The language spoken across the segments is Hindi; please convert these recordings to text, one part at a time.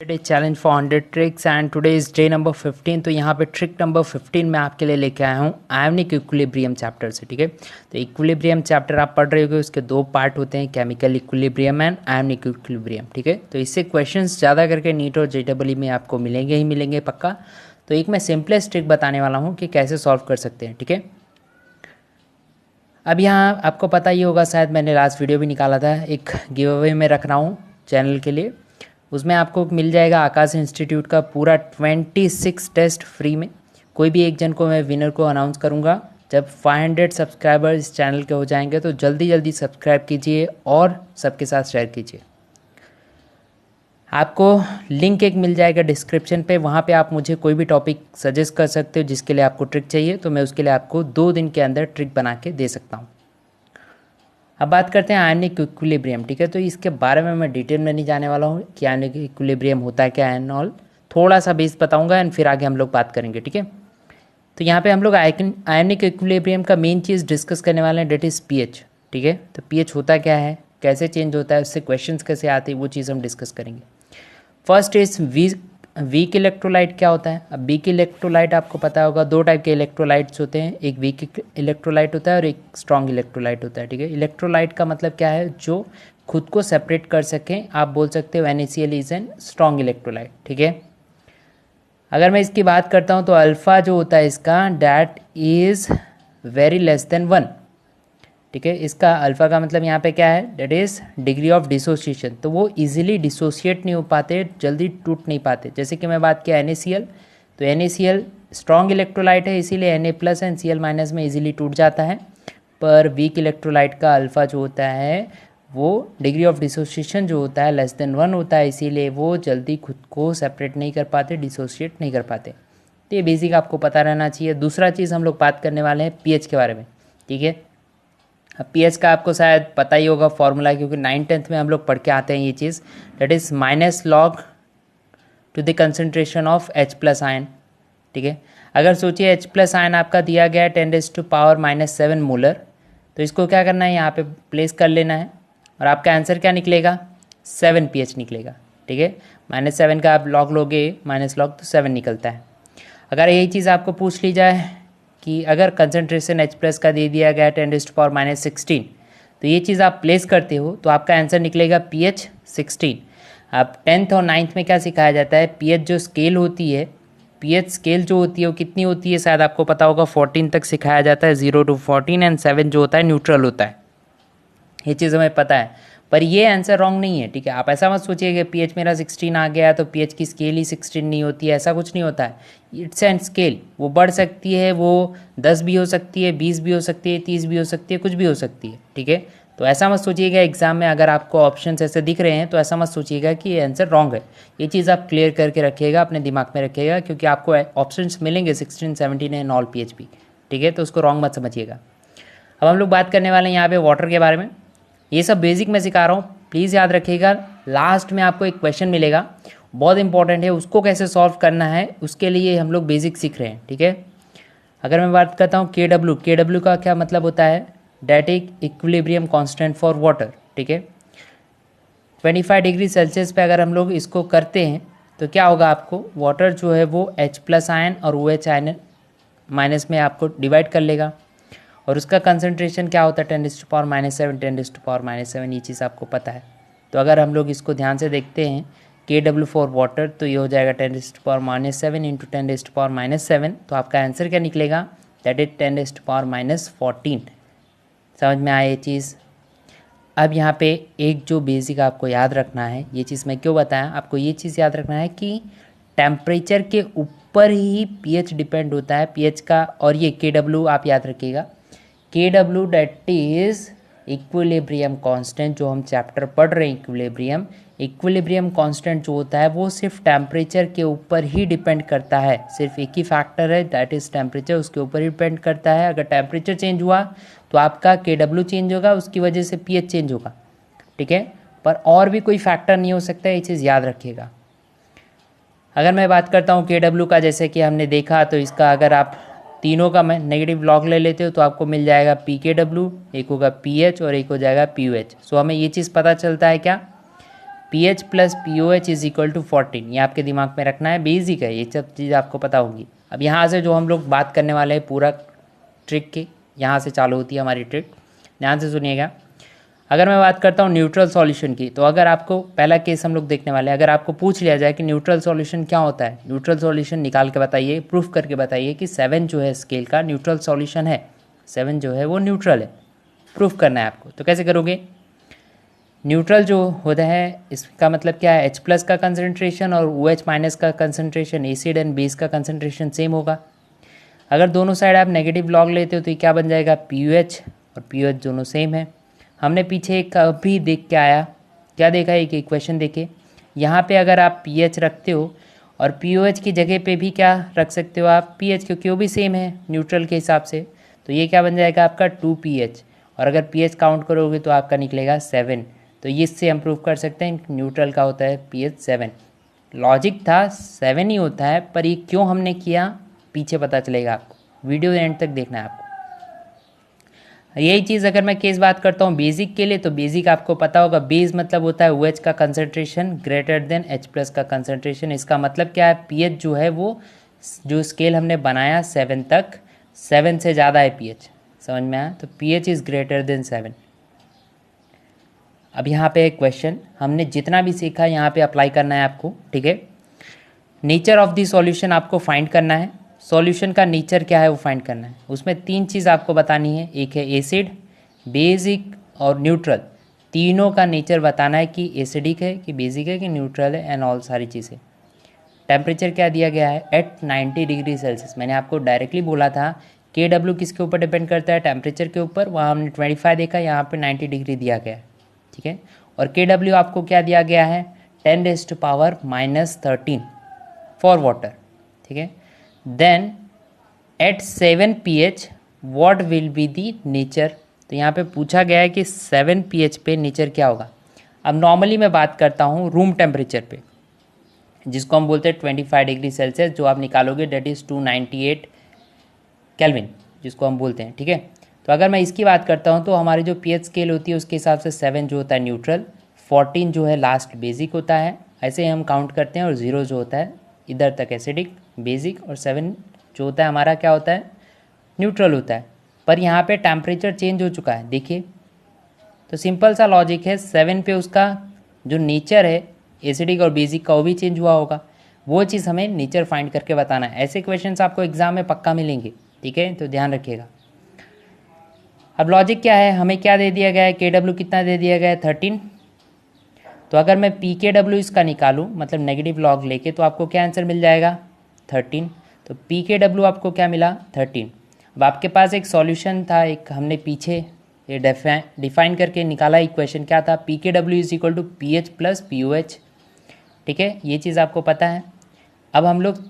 Today challenge for 100 tricks and today is day number 15। तो यहाँ पे ट्रिक नंबर 15 मैं आपके लिए लेके आया हूँ आयोनिक इक्विलिब्रियम चैप्टर से। ठीक है, तो इक्विलिब्रियम चैप्टर आप पढ़ रहे होगे, उसके दो पार्ट होते हैं, chemical equilibrium and ionic equilibrium. ठीक है, तो इससे क्वेश्चंस ज़्यादा करके नीट और जेईई में आपको मिलेंगे ही मिलेंगे पक्का। तो एक मैं सिंपलेस्ट ट्रिक बताने वाला हूँ कि कैसे सॉल्व कर सकते हैं। ठीक है, अब यहाँ आपको पता ही होगा, शायद मैंने लास्ट वीडियो भी निकाला था, एक गिव अवे में रख रहा हूँ चैनल के लिए। उसमें आपको मिल जाएगा आकाश इंस्टीट्यूट का पूरा 26 टेस्ट फ्री में। कोई भी एक जन को मैं विनर को अनाउंस करूँगा जब 500 सब्सक्राइबर इस चैनल के हो जाएंगे। तो जल्दी जल्दी सब्सक्राइब कीजिए और सबके साथ शेयर कीजिए। आपको लिंक एक मिल जाएगा डिस्क्रिप्शन पे, वहाँ पे आप मुझे कोई भी टॉपिक सजेस्ट कर सकते हो जिसके लिए आपको ट्रिक चाहिए, तो मैं उसके लिए आपको 2 दिन के अंदर ट्रिक बना के दे सकता हूँ। अब बात करते हैं आयोनिक इक्विलिब्रियम। ठीक है, तो इसके बारे में मैं डिटेल में नहीं जाने वाला हूँ कि आयोनिक इक्विलिब्रियम होता है क्या एंड ऑल, थोड़ा सा बेस बताऊँगा एंड फिर आगे हम लोग बात करेंगे। ठीक है, तो यहाँ पे हम लोग आयोनिक इक्विलिब्रियम का मेन चीज़ डिस्कस करने वाले हैं, डेट इज़ पीएच। ठीक है, तो पीएच होता क्या है, कैसे चेंज होता है, उससे क्वेश्चंस कैसे आते हैं, वो चीज़ हम डिस्कस करेंगे। फर्स्ट इज वीक इलेक्ट्रोलाइट क्या होता है। अब वीक इलेक्ट्रोलाइट आपको पता होगा, 2 टाइप के इलेक्ट्रोलाइट्स होते हैं, एक वीक इलेक्ट्रोलाइट होता है और एक स्ट्रॉन्ग इलेक्ट्रोलाइट होता है। ठीक है, इलेक्ट्रोलाइट का मतलब क्या है, जो खुद को सेपरेट कर सकें। आप बोल सकते हो NaCl is an strong electrolyte. ठीक है, अगर मैं इसकी बात करता हूँ तो अल्फ़ा जो होता है इसका, that is very less than 1। ठीक है, इसका अल्फ़ा का मतलब यहाँ पे क्या है, that is degree of dissociation. तो वो इजीली डिसोशिएट नहीं हो पाते, जल्दी टूट नहीं पाते। जैसे कि मैं बात किया NaCl, तो NaCl स्ट्रॉन्ग इलेक्ट्रोलाइट है, इसीलिए Na+ एंड Cl- में इजीली टूट जाता है। पर वीक इलेक्ट्रोलाइट का अल्फ़ा जो होता है वो डिग्री ऑफ डिसोसिएशन जो होता है लेस देन 1 होता है, इसीलिए वो जल्दी खुद को सेपरेट नहीं कर पाते, डिसोशिएट नहीं कर पाते। तो ये बेसिक आपको पता रहना चाहिए। दूसरा चीज़ हम लोग बात करने वाले हैं पीएच के बारे में। ठीक है, अब पीएच का आपको शायद पता ही होगा फॉर्मूला, क्योंकि 9th-10th में हम लोग पढ़ के आते हैं ये चीज़, that is -log to the concentration of H+ ion. ठीक है, अगर सोचिए H+ आयन आपका दिया गया है 10⁻⁻7 मोलर, तो इसको क्या करना है, यहाँ पे प्लेस कर लेना है और आपका आंसर क्या निकलेगा, 7 pH निकलेगा। ठीक है, -7 का आप लॉग लोगे, -log तो 7 निकलता है। अगर यही चीज़ आपको पूछ ली जाए कि अगर कंसनट्रेशन H+ का दे दिया गया 10⁻16, तो ये चीज़ आप प्लेस करते हो तो आपका आंसर निकलेगा pH 16। अब 10th और 9th में क्या सिखाया जाता है, पीएच जो स्केल होती है, पीएच स्केल जो होती है वो कितनी होती है, शायद आपको पता होगा 14 तक सिखाया जाता है, 0 to 14, एंड 7 जो होता है न्यूट्रल होता है। ये चीज़ हमें पता है, पर ये आंसर रॉन्ग नहीं है। ठीक है, आप ऐसा मत सोचिए कि पीएच मेरा 16 आ गया तो पीएच की स्केल ही 16 नहीं होती है, ऐसा कुछ नहीं होता है। इट्स एंड स्केल, वो बढ़ सकती है, वो 10 भी हो सकती है, 20 भी हो सकती है, 30 भी हो सकती है, कुछ भी हो सकती है। ठीक है, तो ऐसा मत सोचिएगा एग्जाम में अगर आपको ऑप्शंस ऐसे दिख रहे हैं तो ऐसा मत सोचिएगा कि ये आंसर रॉन्ग है। ये चीज़ आप क्लियर करके रखिएगा, अपने दिमाग में रखिएगा, क्योंकि आपको ऑप्शंस मिलेंगे 16, 17 एंड ऑल पीएचपी। ठीक है, तो उसको रॉन्ग मत समझिएगा। अब हम लोग बात करने वाले हैं यहाँ पे वाटर के बारे में। ये सब बेसिक मैं सिखा रहा हूँ, प्लीज़ याद रखिएगा। लास्ट में आपको एक क्वेश्चन मिलेगा, बहुत इंपॉर्टेंट है, उसको कैसे सॉल्व करना है उसके लिए हम लोग बेसिक सीख रहे हैं। ठीक है, अगर मैं बात करता हूँ KW का क्या मतलब होता है, डेटिक इक्विलिब्रियम कांस्टेंट फॉर वाटर। ठीक है, 25 डिग्री सेल्सियस पे अगर हम लोग इसको करते हैं तो क्या होगा, आपको वाटर जो है वो H+ आयन और OH आयन माइनस में आपको डिवाइड कर लेगा, और उसका कंसंट्रेशन क्या होता है 10⁻⁻7, 10⁻⁻7, ये चीज़ आपको पता है। तो अगर हम लोग इसको ध्यान से देखते हैं KW फॉर वाटर, तो ये हो जाएगा 10⁻⁻7 इंटू 10⁻⁻7, तो आपका आंसर क्या निकलेगा, दैट इज 10⁻14। समझ में आया ये चीज़। अब यहाँ पे एक जो बेसिक आपको याद रखना है, ये चीज़ मैं क्यों बताया आपको, ये चीज़ याद रखना है कि टेम्परेचर के ऊपर ही पीएच डिपेंड होता है, पीएच का। और ये KW आप याद रखिएगा, KW that is equilibrium constant, जो हम चैप्टर पढ़ रहे हैं इक्विलिब्रियम कांस्टेंट जो होता है वो सिर्फ टेम्परेचर के ऊपर ही डिपेंड करता है। सिर्फ एक ही फैक्टर है, दैट इज़ टेम्परेचर, उसके ऊपर ही डिपेंड करता है। अगर टेम्परेचर चेंज हुआ तो आपका KW चेंज होगा, उसकी वजह से पीएच चेंज होगा। ठीक है, पर और भी कोई फैक्टर नहीं हो सकता, ये चीज़ याद रखिएगा। अगर मैं बात करता हूँ KW का, जैसे कि हमने देखा, तो इसका अगर आप तीनों का मैं नेगेटिव लॉग ले लेते हो तो आपको मिल जाएगा PKW, एक होगा PH और एक हो जाएगा PUH। सो हमें ये चीज़ पता चलता है क्या, pH plus POH is equal to 14, ये आपके दिमाग में रखना है, बेसिक है, ये सब चीज़ आपको पता होगी। अब यहाँ से जो हम लोग बात करने वाले हैं पूरा ट्रिक के, यहाँ से चालू होती है हमारी ट्रिक, ध्यान से सुनिएगा। अगर मैं बात करता हूँ न्यूट्रल सॉल्यूशन की, तो अगर आपको पहला केस हम लोग देखने वाले हैं, अगर आपको पूछ लिया जाए कि न्यूट्रल सॉल्यूशन क्या होता है, न्यूट्रल सॉल्यूशन निकाल के बताइए, प्रूफ करके बताइए कि 7 जो है स्केल का न्यूट्रल सॉल्यूशन है, 7 जो है वो न्यूट्रल है, प्रूफ करना है आपको। तो कैसे करोगे? न्यूट्रल जो होता है इसका मतलब क्या है, H प्लस का कंसनट्रेशन और OH माइनस का कंसनट्रेशन, एसिड एंड बेस का कंसनट्रेशन सेम होगा। अगर दोनों साइड आप नेगेटिव लॉग लेते हो तो ये क्या बन जाएगा, POH और POH दोनों सेम है। हमने पीछे एक अभी देख के आया, क्या देखा, एक इक्वेशन देखे, यहाँ पे अगर आप pH रखते हो और POH की जगह पे भी क्या रख सकते हो आप pH, क्योंकि वो भी सेम है न्यूट्रल के हिसाब से, तो ये क्या बन जाएगा आपका 2pH, और अगर pH काउंट करोगे तो आपका निकलेगा 7। तो इससे हम प्रूव कर सकते हैं न्यूट्रल का होता है pH 7। लॉजिक था 7 ही होता है, पर ये क्यों हमने किया पीछे पता चलेगा आपको, वीडियो एंड तक देखना है आपको। यही चीज़ अगर मैं केस बात करता हूँ बेसिक के लिए, तो बेसिक आपको पता होगा, बेस मतलब होता है OH का concentration greater than H plus का कंसनट्रेशन। इसका मतलब क्या है, pH जो है वो जो स्केल हमने बनाया 7 तक, 7 से ज़्यादा है pH, समझ में आया, तो pH इज़ ग्रेटर देन 7। अब यहाँ पे एक क्वेश्चन, हमने जितना भी सीखा यहाँ पे अप्लाई करना है आपको, ठीक है। नेचर ऑफ द सॉल्यूशन आपको फाइंड करना है, सॉल्यूशन का नेचर क्या है वो फाइंड करना है। उसमें 3 चीज़ आपको बतानी है, एक है एसिड, बेसिक और न्यूट्रल, तीनों का नेचर बताना है कि एसिडिक है कि बेसिक है कि न्यूट्रल है, एंड ऑल सारी चीज़ें। टेम्परेचर क्या दिया गया है, एट 90 डिग्री सेल्सियस। मैंने आपको डायरेक्टली बोला था KW किसके ऊपर डिपेंड करता है, टेम्परेचर के ऊपर, वहाँ हमने 25 देखा, यहाँ पे 90 डिग्री दिया गया है, ठीक है। और KW आपको क्या दिया गया है, 10⁻⁻13 फॉर वाटर, ठीक है। Then at 7 pH what will be the nature, तो यहाँ पे पूछा गया है कि 7 pH पे नेचर क्या होगा। अब नॉर्मली मैं बात करता हूँ रूम टेम्परेचर पे, जिसको हम बोलते हैं 25 डिग्री सेल्सियस, जो आप निकालोगे डेट इज़ 298 केल्विन, जिसको हम बोलते हैं, ठीक है। तो अगर मैं इसकी बात करता हूँ तो हमारी जो pH स्केल होती है उसके हिसाब से 7 जो होता है न्यूट्रल, 14 जो है लास्ट बेसिक होता है, ऐसे ही हम काउंट करते हैं, और 0 जो होता है इधर तक एसिडिक बेसिक, और 7 जो होता है हमारा क्या होता है, न्यूट्रल होता है। पर यहाँ पे टेम्परेचर चेंज हो चुका है, देखिए, तो सिंपल सा लॉजिक है, 7 पे उसका जो नेचर है एसिडिक और बेसिक का वो भी चेंज हुआ होगा, वो चीज़ हमें नेचर फाइंड करके बताना है। ऐसे क्वेश्चंस आपको एग्जाम में पक्का मिलेंगे, ठीक है, तो ध्यान रखिएगा। अब लॉजिक क्या है, हमें क्या दे दिया गया है, KW कितना दे दिया गया है, 13। तो अगर मैं PKW इसका निकालूं, मतलब नेगेटिव लॉग लेके, तो आपको क्या आंसर मिल जाएगा, 13। तो PKW आपको क्या मिला, 13। अब आपके पास एक सॉल्यूशन था, एक हमने पीछे ये डिफाइन करके निकाला इक्वेशन, क्या था, PKW is equal to PH plus POH, ठीक है, ये चीज़ आपको पता है। अब हम लोग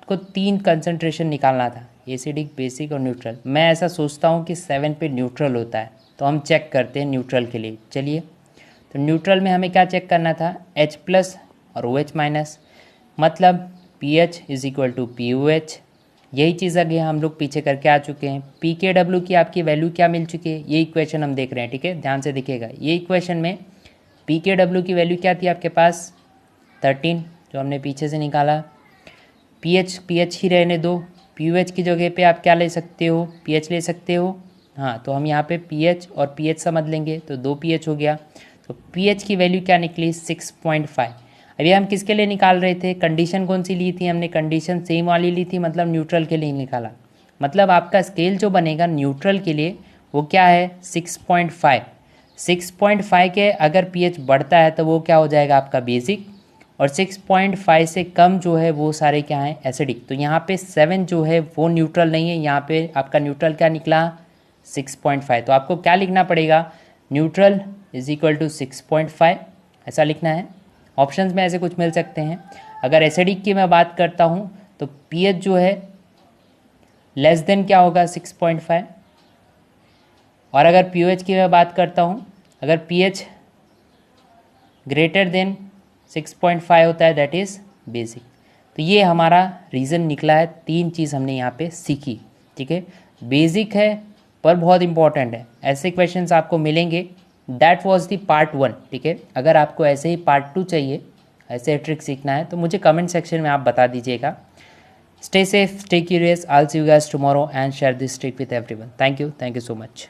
को 3 कंसनट्रेशन निकालना था, एसिडिक, बेसिक और न्यूट्रल। मैं ऐसा सोचता हूँ कि 7 पे न्यूट्रल होता है, तो हम चेक करते हैं न्यूट्रल के लिए, चलिए। तो न्यूट्रल में हमें क्या चेक करना था, H प्लस और OH माइनस, मतलब PH is equal to POH। यही चीज़ आगे हम लोग पीछे करके आ चुके हैं। PKW की आपकी वैल्यू क्या मिल चुकी है, ये इक्वेशन हम देख रहे हैं, ठीक है, ध्यान से देखिएगा। ये इक्वेशन में PKW की वैल्यू क्या थी आपके पास, 13, जो हमने पीछे से निकाला। PH ही रहने दो, POH की जगह पे आप क्या ले सकते हो, PH ले सकते हो, हाँ, तो हम यहाँ पे PH और PH समझ लेंगे, तो 2 PH हो गया। तो PH की वैल्यू क्या निकली, 6.5। अभी हम किसके लिए निकाल रहे थे, कंडीशन कौन सी ली थी हमने, कंडीशन सेम वाली ली थी, मतलब न्यूट्रल के लिए निकाला। मतलब आपका स्केल जो बनेगा न्यूट्रल के लिए वो क्या है, 6.5। 6.5 के अगर pH बढ़ता है तो वो क्या हो जाएगा आपका बेसिक, और 6.5 से कम जो है वो सारे क्या हैं, एसिडिक। तो यहाँ पे 7 जो है वो न्यूट्रल नहीं है, यहाँ पे आपका न्यूट्रल क्या निकला, 6.5। तो आपको क्या लिखना पड़ेगा, न्यूट्रल इज इक्वल टू 6.5, ऐसा लिखना है। ऑप्शंस में ऐसे कुछ मिल सकते हैं। अगर एसिडिक की मैं बात करता हूँ तो pH जो है लेस देन क्या होगा, 6.5। और अगर POH की मैं बात करता हूँ, अगर pH ग्रेटर देन 6.5 होता है, दैट इज़ बेसिक। तो ये हमारा रीज़न निकला है, 3 चीज़ हमने यहाँ पे सीखी, ठीक है। बेसिक है पर बहुत इंपॉर्टेंट है, ऐसे क्वेश्चंस आपको मिलेंगे, दैट वॉज द पार्ट 1। ठीक है, अगर आपको ऐसे ही पार्ट 2 चाहिए, ऐसे ट्रिक सीखना है, तो मुझे कमेंट सेक्शन में आप बता दीजिएगा। Stay safe, stay curious, I will see you guys tomorrow and share this trick with everyone. Thank you so much.